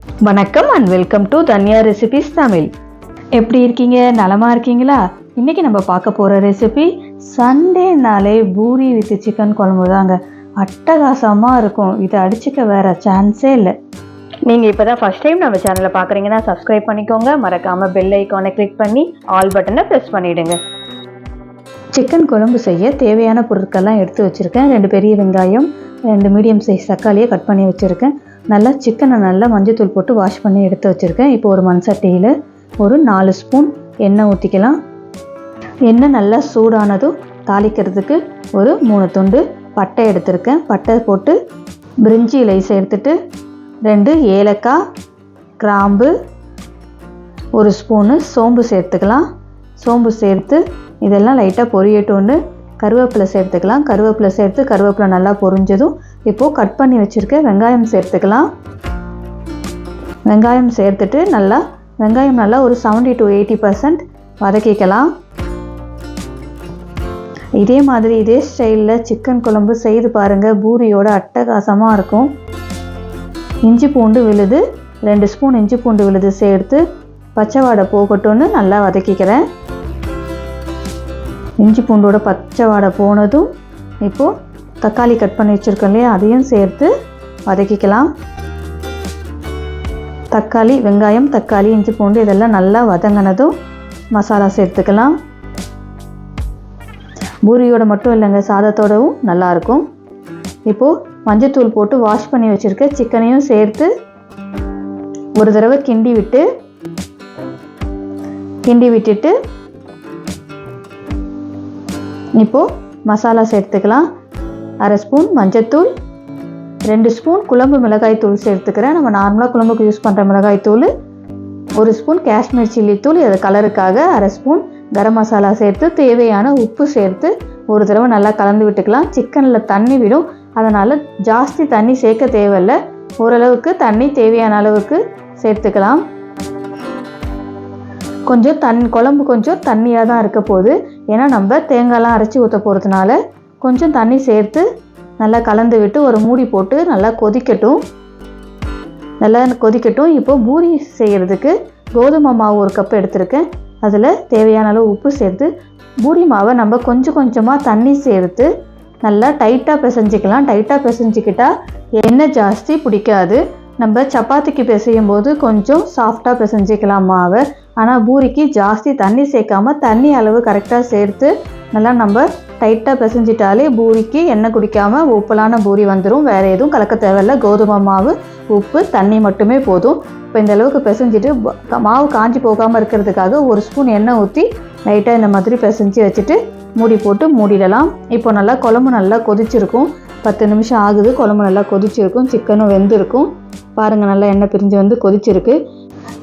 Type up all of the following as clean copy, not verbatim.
வணக்கம் and welcome to dhanyarecipestamil. எப்படி இருக்கீங்க? நலமா இருக்கீங்களா? இன்னைக்கு நம்ம பார்க்க போகிற ரெசிபி சண்டேனாலே பூரி வித் சிக்கன் குழம்பு தாங்க. அட்டகாசமாக இருக்கும். இதை அடிச்சுக்க வேற சான்ஸே இல்லை. நீங்கள் இப்போ தான் ஃபஸ்ட் டைம் நம்ம சேனலை பார்க்குறீங்கன்னா சப்ஸ்கிரைப் பண்ணிக்கோங்க. மறக்காமல் பெல் ஐக்கானை கிளிக் பண்ணி ஆல் பட்டனை ப்ரெஸ் பண்ணிவிடுங்க. சிக்கன் குழம்பு செய்ய தேவையான பொருட்கள்லாம் எடுத்து வச்சுருக்கேன். 2 பெரிய வெங்காயம், 2 மீடியம் சைஸ் தக்காளியை கட் பண்ணி வச்சுருக்கேன். நல்லா சிக்கனை நல்லா மஞ்சத்தூள் போட்டு வாஷ் பண்ணி எடுத்து வச்சுருக்கேன். இப்போ ஒரு மண் சட்டியில் ஒரு 4 ஸ்பூன் எண்ணெய் ஊற்றிக்கலாம். எண்ணெய் நல்லா சூடானதும் தாளிக்கிறதுக்கு ஒரு 3 துண்டு பட்டை எடுத்திருக்கேன். பட்டை போட்டு பிரிஞ்சி இலை சேர்த்துட்டு 2 ஏலக்காய், கிராம்பு, 1 ஸ்பூனு சோம்பு சேர்த்துக்கலாம். சோம்பு சேர்த்து இதெல்லாம் லைட்டாக பொரியட்டோன்னு கருவேப்பிலை சேர்த்துக்கலாம். கருவேப்பிலை சேர்த்து கருவேப்பிலை நல்லா பொரிஞ்சதும் இப்போது கட் பண்ணி வச்சுருக்க வெங்காயம் சேர்த்துக்கலாம். வெங்காயம் சேர்த்துட்டு வெங்காயம் நல்லா ஒரு 70 to 80% வதக்கிக்கலாம். இதே மாதிரி இதே ஸ்டைலில் சிக்கன் குழம்பு செய்து பாருங்கள். பூரியோட அட்டகாசமாக இருக்கும். இஞ்சி பூண்டு விழுது 2 ஸ்பூன் இஞ்சி பூண்டு விழுது சேர்த்து பச்சை வாடை போகட்டும்னு நல்லா வதக்கிக்கிறேன். இஞ்சி பூண்டோட பச்சை வாடை போனதும் இப்போது தக்காளி கட் பண்ணி வச்சுருக்கோம் இல்லையா, அதையும் சேர்த்து வதக்கிக்கலாம். தக்காளி, வெங்காயம், தக்காளி, இஞ்சி பூண்டு இதெல்லாம் நல்லா வதங்கினதும் மசாலா சேர்த்துக்கலாம். பூரியோட மட்டும் இல்லைங்க, சாதத்தோடவும் நல்லாயிருக்கும். இப்போது மஞ்சத்தூள் போட்டு வாஷ் பண்ணி வச்சுருக்க சிக்கனையும் சேர்த்து ஒரு தடவை கிண்டி விட்டுட்டு இப்போது மசாலா சேர்த்துக்கலாம். 1/2 ஸ்பூன் மஞ்சத்தூள், 2 ஸ்பூன் குழம்பு மிளகாய் தூள் சேர்த்துக்கிறேன். நம்ம நார்மலாக குழம்புக்கு யூஸ் பண்ணுற மிளகாய் தூள், 1 ஸ்பூன் காஷ்மீர் சில்லி தூள், இது கலருக்காக 1/2 ஸ்பூன் கரம் மசாலா சேர்த்து தேவையான உப்பு சேர்த்து ஒரு தடவை நல்லா கலந்து விட்டுக்கலாம். சிக்கனில் தண்ணி விடும், அதனால் ஜாஸ்தி தண்ணி சேர்க்க தேவையில்லை. ஓரளவுக்கு தண்ணி தேவையான அளவுக்கு சேர்த்துக்கலாம். குழம்பு கொஞ்சம் தண்ணியாக தான் இருக்க போகுது. ஏன்னா நம்ம தேங்காய்லாம் அரைச்சி ஊற்ற போகிறதுனால கொஞ்சம் தண்ணி சேர்த்து நல்லா கலந்து விட்டு ஒரு மூடி போட்டு நல்லா கொதிக்கட்டும். இப்போ பூரி செய்கிறதுக்கு கோதுமை மாவு 1 கப் எடுத்திருக்கேன். அதில் தேவையான அளவு உப்பு சேர்த்து பூரி மாவை நம்ம கொஞ்சம் கொஞ்சமாக தண்ணி சேர்த்து நல்லா டைட்டாக பிசைஞ்சிக்கலாம். டைட்டாக பிசைஞ்சிக்கிட்டால் எண்ணெய் ஜாஸ்தி பிடிக்காது. நம்ம சப்பாத்திக்கு பிசையும் போது கொஞ்சம் சாஃப்டாக பிசைஞ்சிக்கலாம் மாவை. ஆனால் பூரிக்கு ஜாஸ்தி தண்ணி சேர்க்காம தண்ணி அளவு கரெக்டாக சேர்த்து நல்லா நம்ம டைட்டாக பிசைஞ்சிட்டாலே பூரிக்கு எண்ணெய் குடிக்காமல் உப்பலான பூரி வந்துடும். வேறு எதுவும் கலக்க தேவையில்லை. கோதுமை மாவு, உப்பு, தண்ணி மட்டுமே போதும். இப்போ இந்த அளவுக்கு பிசைஞ்சிட்டு மாவு காஞ்சி போகாமல் இருக்கிறதுக்காக 1 ஸ்பூன் எண்ணெய் ஊற்றி லைட்டாக இந்த மாதிரி பிசைஞ்சு வச்சுட்டு மூடி போட்டு மூடிடலாம். இப்போ நல்லா குழம்பு நல்லா கொதிச்சிருக்கும். 10 நிமிஷம் ஆகுது. குழம்பு நல்லா கொதிச்சிருக்கும். சிக்கனும் வெந்திருக்கும். பாருங்கள், நல்லா எண்ணெய் பிரிஞ்சு வந்து கொதிச்சிருக்கு.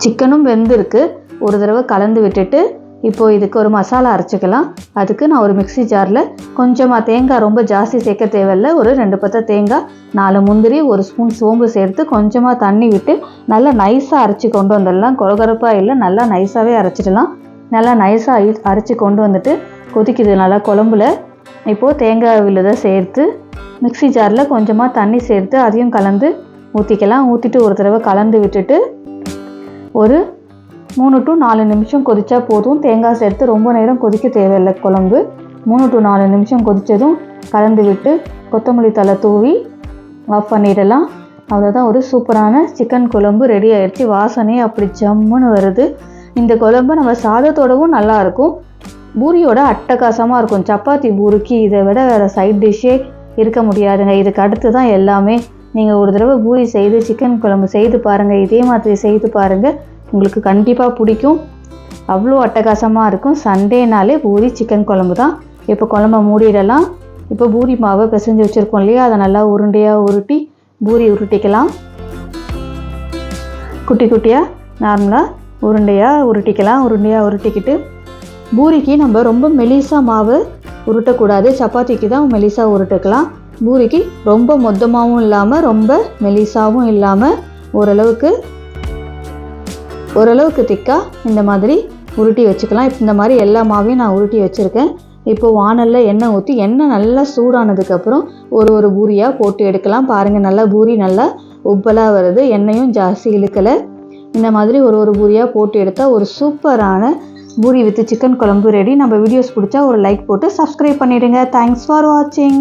சிக்கனும் வெந்திருக்கு. ஒரு தடவை கலந்து விட்டுட்டு இப்போது இதுக்கு ஒரு மசாலா அரைச்சிக்கலாம். அதுக்கு நான் ஒரு மிக்ஸி ஜாரில் கொஞ்சமாக தேங்காய், ரொம்ப ஜாஸ்தி சேர்க்க தேவையில்லை, ஒரு 2 பத்தை தேங்காய், 4 முந்திரி, 1 ஸ்பூன் சோம்பு சேர்த்து கொஞ்சமாக தண்ணி விட்டு நல்லா நைஸாக அரைச்சி கொண்டு வந்துடலாம். கொரகொரப்பாக இல்லை, நல்லா நைஸாகவே அரைச்சிடலாம். நல்லா நைஸாக அரைச்சி கொண்டு வந்துட்டு கொதிக்குது நல்லா குழம்புல. இப்போது தேங்காய் விழுதை சேர்த்து மிக்ஸி ஜாரில் கொஞ்சமாக தண்ணி சேர்த்து அதையும் கலந்து ஊற்றிக்கலாம். ஊற்றிட்டு ஒரு தடவை கலந்து விட்டுட்டு ஒரு 3 to 4 நிமிஷம் கொதிச்சா போதும். தேங்காய் சேர்த்து ரொம்ப நேரம் கொதிக்க தேவையில்லை. குழம்பு 3 to 4 நிமிஷம் கொதித்ததும் கலந்து விட்டு கொத்தமல்லி தழை தூவி ஆஃப் பண்ணிடலாம். அவ்வளோதான், ஒரு சூப்பரான சிக்கன் குழம்பு ரெடி ஆகிடுச்சு. வாசனையே அப்படி ஜம்முன்னு வருது. இந்த குழம்பு நம்ம சாதத்தோடவும் நல்லாயிருக்கும். பூரியோட அட்டகாசமாக இருக்கும். சப்பாத்தி பூரிக்கு இதை விட வேறு சைட் டிஷ்ஷே இருக்க முடியாதுங்க. இதுக்கு அடுத்து தான் எல்லாமே. நீங்கள் ஒரு தடவை பூரி செய்து சிக்கன் குழம்பு செய்து பாருங்கள். இதே மாதிரி செய்து பாருங்கள், உங்களுக்கு கண்டிப்பாக பிடிக்கும். அவ்வளோ அட்டகாசமாக இருக்கும். சண்டேனாலே பூரி சிக்கன் குழம்பு தான். இப்போ குழம்ப மூடிடலாம். இப்போ பூரி மாவை பிசைஞ்சு வச்சுருக்கோம் இல்லையா, அதை நல்லா உருண்டையாக உருட்டி பூரி உருட்டிக்கலாம். குட்டி குட்டியாக நார்மலாக உருண்டையாக உருட்டிக்கலாம். உருண்டையாக உருட்டிக்கிட்டு பூரிக்கு நம்ம ரொம்ப மெலிசாக மாவு உருட்டக்கூடாது. சப்பாத்திக்கு தான் மெலிசாக உருட்டுக்கலாம். பூரிக்கு ரொம்ப மொத்தமாகவும் இல்லாமல் ரொம்ப மெலிசாகவும் இல்லாமல் ஓரளவுக்கு திக்காக இந்த மாதிரி உருட்டி வச்சுக்கலாம். இந்த மாதிரி எல்லா மாவையும் நான் உருட்டி வச்சுருக்கேன். இப்போ வானலில் எண்ணெய் ஊற்றி எண்ணெய் நல்லா சூடானதுக்கப்புறம் ஒரு பூரியாக போட்டு எடுக்கலாம். பாருங்கள், நல்லா பூரி நல்லா உப்பலாக வருது, எண்ணெயும் ஜாஸ்தி இழுக்கலை. இந்த மாதிரி ஒரு பூரியாக போட்டு எடுத்தால் ஒரு சூப்பரான பூரி வித் சிக்கன் குழம்பு ரெடி. நம்ம வீடியோஸ் பிடிச்சா ஒரு லைக் போட்டு சப்ஸ்கிரைப் பண்ணிவிடுங்க. தேங்க்ஸ் ஃபார் வாட்சிங்.